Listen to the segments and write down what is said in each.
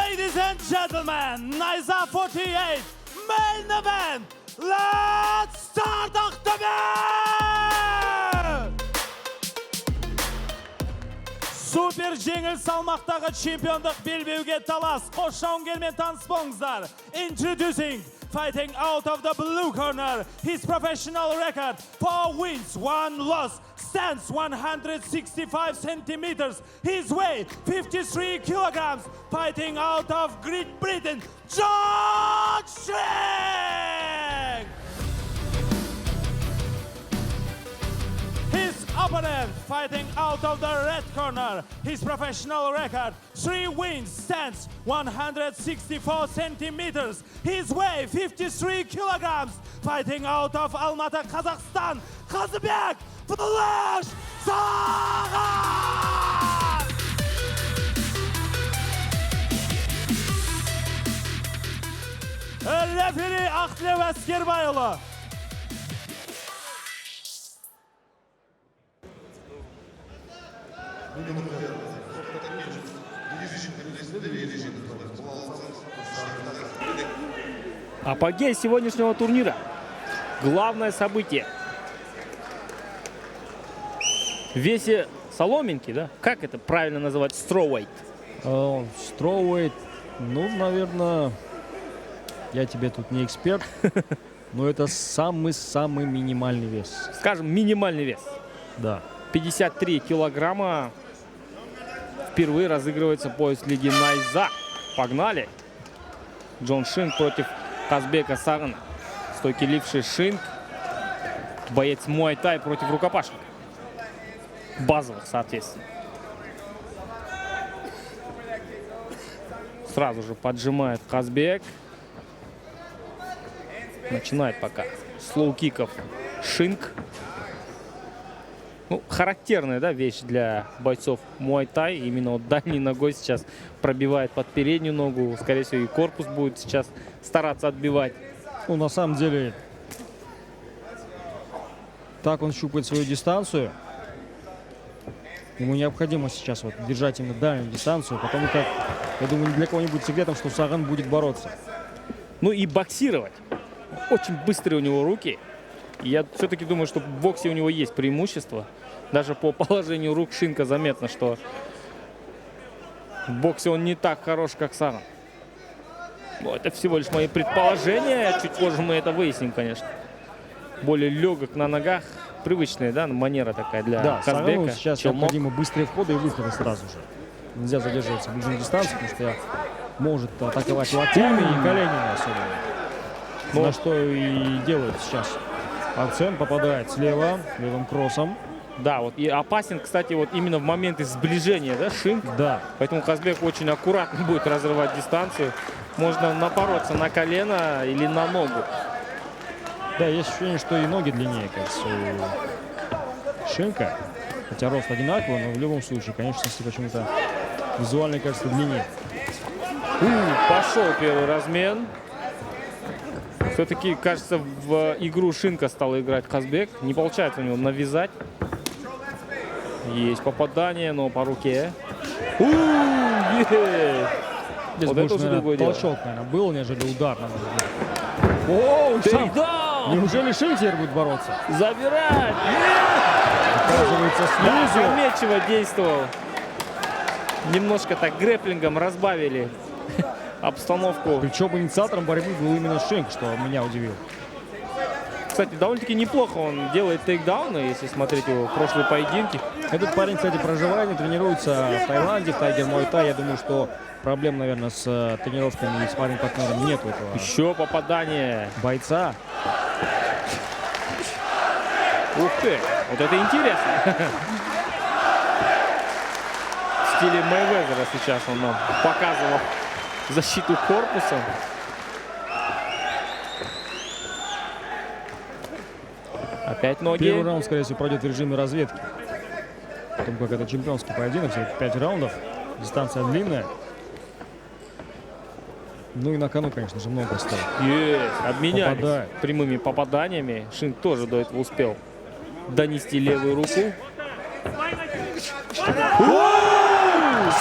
Ladies and gentlemen, Nysa 48, main event. Let's start Ақтөбе! Супер жеңіл салмақтағы чемпиондық белбеуге талас. Қош жауынгермен таныс болыңыздар. Introducing, fighting out of the blue corner, his professional record, 4 wins, 1 loss, stands 165 centimeters, his weight 53 kilograms, fighting out of Great Britain, George Shrek! His opponent fighting out of the red corner, his professional record, 3 wins, stands 164 centimeters, his weight 53 kilograms, fighting out of Almaty, Kazakhstan, Қазыбек Flash Саған! Рефери Ақтілеу Әскербайұлы. Апогей сегодняшнего турнира. Главное событие. В весе соломинки, да? Как это правильно называть? Strawweight. Strawweight, ну, наверное, я тебе тут не эксперт, но это самый-самый минимальный вес. Скажем, минимальный вес. Да. 53 килограмма. Впервые разыгрывается пояс лиги Nysa. Погнали. Джон Шинк против Казбека Сагана. Стойки левший Шинк. Боец муай-тай против рукопашника. Базовых, соответственно. Сразу же поджимает Казбек. Начинает пока с лоу-киков Шинк. Ну, характерная, да, вещь для бойцов муай-тай. Именно вот дальней ногой сейчас пробивает под переднюю ногу. Скорее всего, и корпус будет сейчас стараться отбивать. Ну, на самом деле, так он щупает свою дистанцию. Ему необходимо сейчас вот держать именно дальнюю дистанцию, потому как, я думаю, ни для кого не будет секретом, что Саган будет бороться. Ну и боксировать. Очень быстрые у него руки. И я все-таки думаю, что в боксе у него есть преимущество. Даже по положению рук Шинка заметно, что в боксе он не так хорош, как Саган. Но это всего лишь мои предположения. Чуть позже мы это выясним, конечно. Более легок на ногах. Привычная, да, манера такая для Казбека. Сагану сейчас необходимо быстрые входы и выходы сразу же. Нельзя задерживаться в ближней дистанции, потому что может атаковать локтями и коленями особенно. Ну, на что и делает сейчас акцент. Попадает слева, левым кроссом. Да, вот и опасен, кстати, вот именно в моменты сближения, да, Шинк. Да. Поэтому Казбек очень аккуратно будет разрывать дистанцию. Можно напороться на колено или на ногу. Да, есть ощущение, что и ноги длиннее, кажется, у Шинка. Хотя рост одинаковый, но в любом случае, конечно, почему-то визуально кажется длиннее. Пошел первый размен. Все-таки, кажется, в игру Шинка стал играть Казбек. Не получается у него навязать. Есть попадание, но по руке. Здесь Вот больше, это уже наверное, другое дело. толчок, наверное, был, нежели удар. Тейкдаун! Неужели Шинк теперь будет бороться? Забирать! Оказывается, Да, снизу. опрометчиво действовал. Немножко так грэпплингом разбавили обстановку. Причем инициатором борьбы был именно Шинк, что меня удивило. Кстати, довольно-таки неплохо он делает тейкдауны, если смотреть его прошлые поединки. Этот парень, кстати, проживает и тренируется в Таиланде, в Тайгер Муай-Тай. Я думаю, что проблем, наверное, с тренировками и спарринг-партнером нет у этого Еще попадание. бойца. Ух ты, вот это интересно. В стиле Мэйвезера сейчас он нам показывал защиту корпусом. Опять ноги. Первый раунд, скорее всего, пройдет в режиме разведки. Потому как это чемпионский поединок, всего 5 раундов. Дистанция длинная. Ну и на кону, конечно же, много стоит. Есть, обменялись Попадает. прямыми попаданиями. Шинк тоже до этого успел донести левую руку.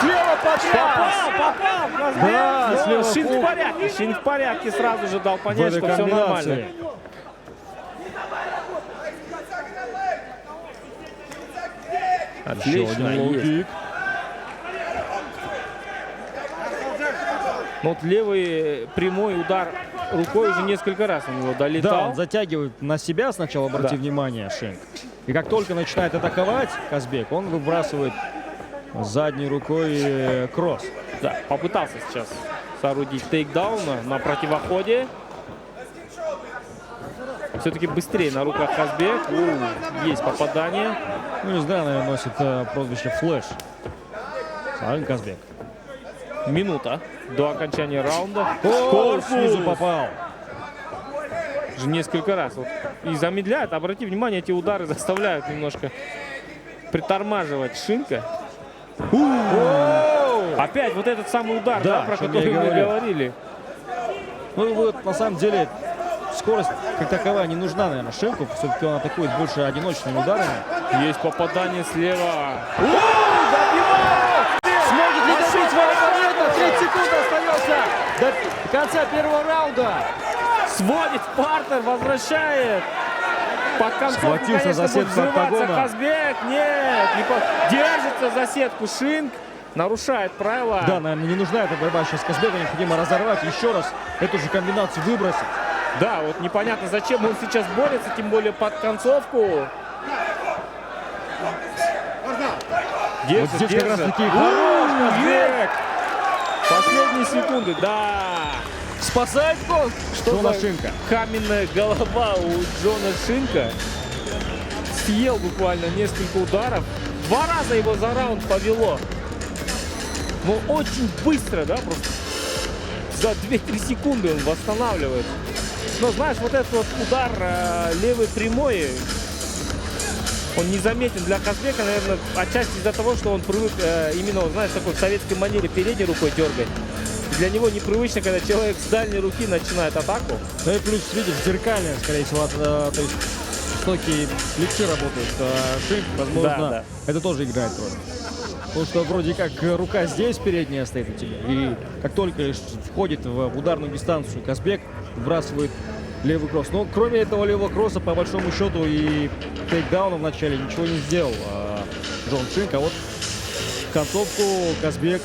слева потряс! Попал! Да, Но слева Шин в хук. порядке. Шин в порядке. Сразу же дал В понять, этой что все нормально. комбинации. Еще Отлично, один есть. лоу-кик. Но вот левый прямой удар рукой уже несколько раз у него Да, долетал. он затягивает на себя сначала, обрати Да. внимание, Шинк. И как только начинает атаковать Казбек, он выбрасывает задней рукой кросс. Да, попытался сейчас соорудить тейкдаун на противоходе. Все-таки быстрее на руках Казбек. Есть попадание. Ну, не знаю, наверное, носит прозвище Флэш. Сам Казбек. Минута до окончания раунда. О, снизу попал. Же несколько раз. Вот. И замедляет. Обрати внимание, эти удары заставляют немножко притормаживать Шинка. Опять вот этот самый удар, Да, да, про о чем который я и мы говорил. говорили. Ну, и вот, на самом деле, скорость как таковая не нужна, наверное, Шинку. Все-таки он атакует больше одиночными ударами. Есть попадание слева. Сможет ли добить своего оппонента? 30 секунд остается до конца первого раунда. Сводит партер, возвращает. Под концовку, Схватился конечно, за будет сетку взрываться октагона. Казбек. Нет, держится за сетку Шинк. Нарушает правила. Да, наверное, не нужна эта борьба сейчас с Казбеком. Необходимо разорвать еще раз эту же комбинацию, выбросить. Да, вот непонятно, зачем он сейчас борется, тем более под концовку. Вот здесь как раз таки хорош Казбек. Последние секунды, да. Спасает гол. Что за за Шинка? каменная голова у Джона Шинка. Съел буквально несколько ударов. 2 раза его за раунд повело. Но очень быстро, да, просто за 2-3 секунды он восстанавливает. Но знаешь, вот этот вот удар левый прямой, он незаметен для Казбека, наверное, отчасти из-за того, что он привык именно, знаешь, такой в советской манере передней рукой дергать. Для него непривычно, когда человек с дальней руки начинает атаку. Ну и плюс, видишь, зеркальная, скорее всего, то есть стойкие плечи работают. Шинк, возможно, Да. это тоже играет роль. Потому что вроде как рука здесь передняя стоит у тебя. И как только входит в ударную дистанцию Казбек, выбрасывает левый кросс. Но кроме этого левого кросса, по большому счету, и тейкдауна в начале ничего не сделал Джон Шинк. А вот концовку Казбек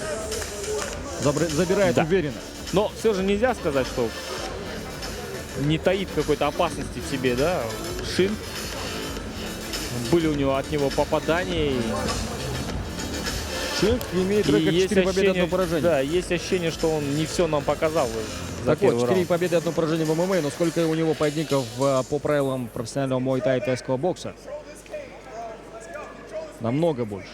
забирает Да. уверенно. Но все же нельзя сказать, что не таит какой-то опасности в себе, да, Шин. Были у него от него попадания. Шинк имеет И рекорд есть 4 победы, 1 ощущение, поражение. да, есть ощущение, что он не все нам показал за Так вот, первый 4 раунд. победы, 1 поражение в ММА, но сколько у него поединков по правилам профессионального муай-тай и тайского бокса? Намного больше.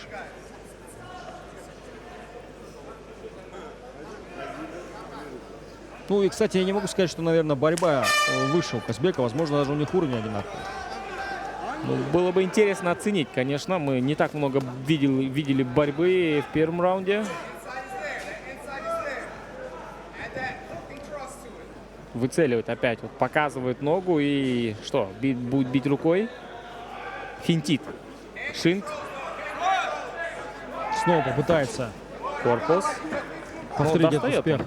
Ну и, кстати, я не могу сказать, что, наверное, борьба выше у Казбека. Возможно, даже у них уровень одинаковый. Ну, было бы интересно оценить, конечно. Мы не так много видели борьбы в первом раунде. Выцеливает опять, вот показывает ногу и что, будет бить рукой. Финтит. Шинк, Снова попытается корпус. повторить этот достает успех.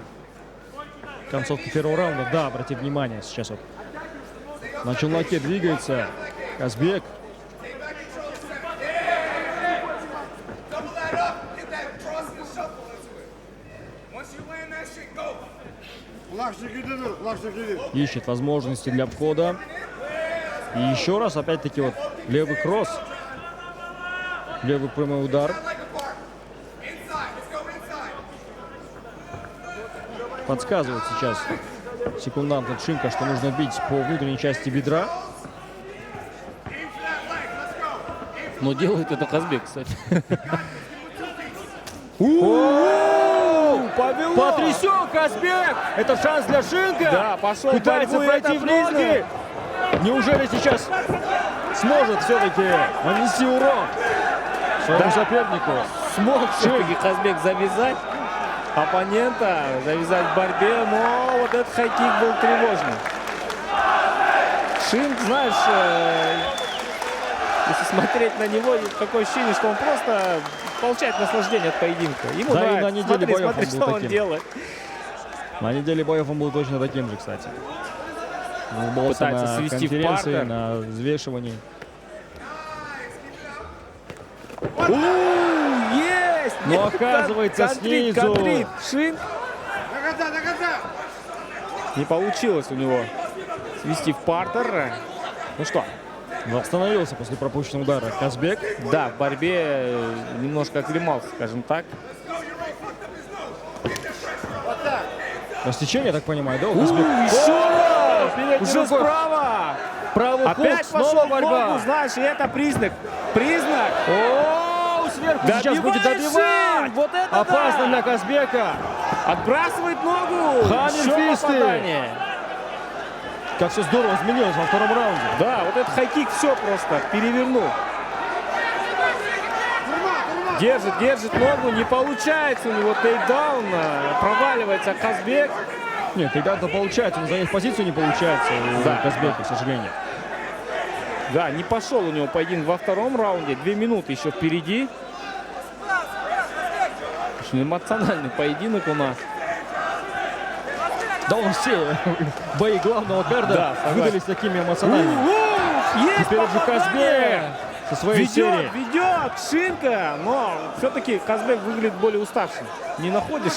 Концовка первого раунда. Да, обрати внимание, сейчас вот на челноке двигается Казбек. Ищет возможности для обхода. И еще раз, опять-таки, вот левый кросс. Левый прямой удар. Подсказывает сейчас секундант от Шинка, что нужно бить по внутренней части бедра. Но делает это Казбек, кстати. Повело! Потрясен Казбек! Это шанс для Шинка! Да, пошел в Пытается борьбу, пройти это в ноги! Неужели сейчас сможет все-таки нанести урон своему сопернику? Смог все-таки Казбек завязать оппонента, завязать в борьбе, но вот этот хайкик был тревожный. Шинк, знаешь, Если смотреть на него, такое ощущение, что он просто получает наслаждение от поединка. Ему Да, и нравится. на неделе Смотри, боев смотри, он был что он таким. делает. На неделе боев он был точно таким же, кстати. Улыбался Пытается на свести в конференции, партер. на взвешивании. Есть! Но оказывается, Контрит, снизу. контрит. Шин. Не получилось у него свести в партер. Ну что, Восстановился после пропущенного удара Казбек. да, в борьбе немножко оклемался, скажем так. Растечение, я так понимаю, да, у Казбека? Еще! передней Уже рукой. справа! Правый Опять хук, снова пошел в борьба. ногу, знаешь, и это признак. Признак! О, сверху сейчас будет Добивает добивать. Шин! Вот это Опасно да! для Казбека. Отбрасывает ногу! Хаммер Еще фисты. попадание. Как все здорово изменилось во втором раунде. Да, вот этот хайкик все просто перевернул. Держит ногу, не получается у него тейкдаун, проваливается Казбек. Нет, когда-то получается, но занять позицию не получается у Да. Казбека, к сожалению. Да, не пошел у него поединок во втором раунде, 2 минуты еще впереди. Очень эмоциональный поединок у нас. Да, он все бои главного карда Да, согласен. выдались такими эмоциональными. Есть Теперь уже Казбек со своей серии. ведет Шинка, но все-таки Казбек выглядит более уставшим. Не находишь?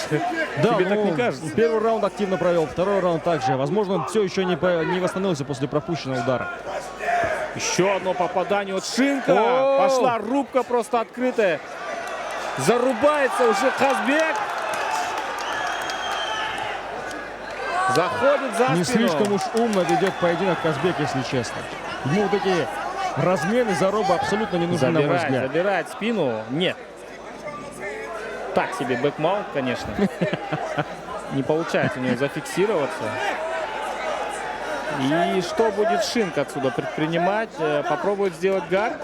Да, Тебе так ну, не кажется? Первый раунд активно провел, второй раунд также. Возможно, он все еще не восстановился после пропущенного удара. Еще одно попадание от Шинка. О! Пошла рубка просто открытая. Зарубается уже Казбек. Заходит за Не спину. слишком уж умно ведет поединок Казбек, если честно. Ему вот такие размены, зарубы абсолютно не нужны, на мой взгляд. Забирает спину. Нет. Так себе бэкмаунт, конечно. Не получается у него зафиксироваться. И что будет Шинк отсюда предпринимать? Попробует сделать гард.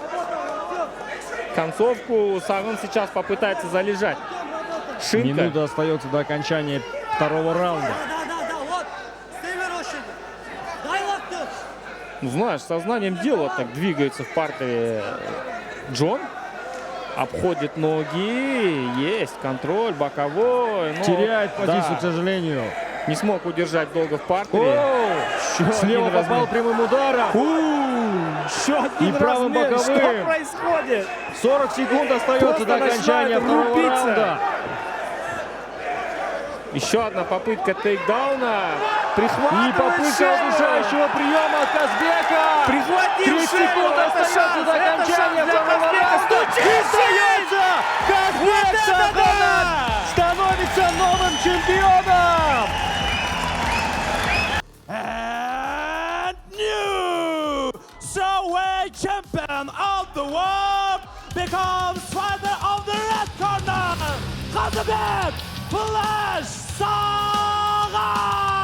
Концовку Сагон сейчас попытается залежать. Шинка. Минута остается до окончания второго раунда. Ну, знаешь, сознанием дела так двигается в партере Джон. Обходит ноги. Есть контроль боковой. но- Теряет позицию, Да, к сожалению. не смог удержать долго в партере. О, Еще слева один попал размен. прямым ударом. Еще один И правым размен. боковым. Что происходит? 40 секунд остается Просто до окончания начинает второго рубиться. раунда. Еще одна попытка тейкдауна. И Прихватывает попытка шею. удушающего приема от Казбека. Прихватил 30 шею. секунд Вот это остается шанс. до Это окончания шанс для второго Казбека. раунда. Стучит И шеей. остается! Казбек Вот это Сагонов да! становится новым чемпионом! And new strawweight champion of the world becomes fighter of the red corner, Казбек Флэш Сагон!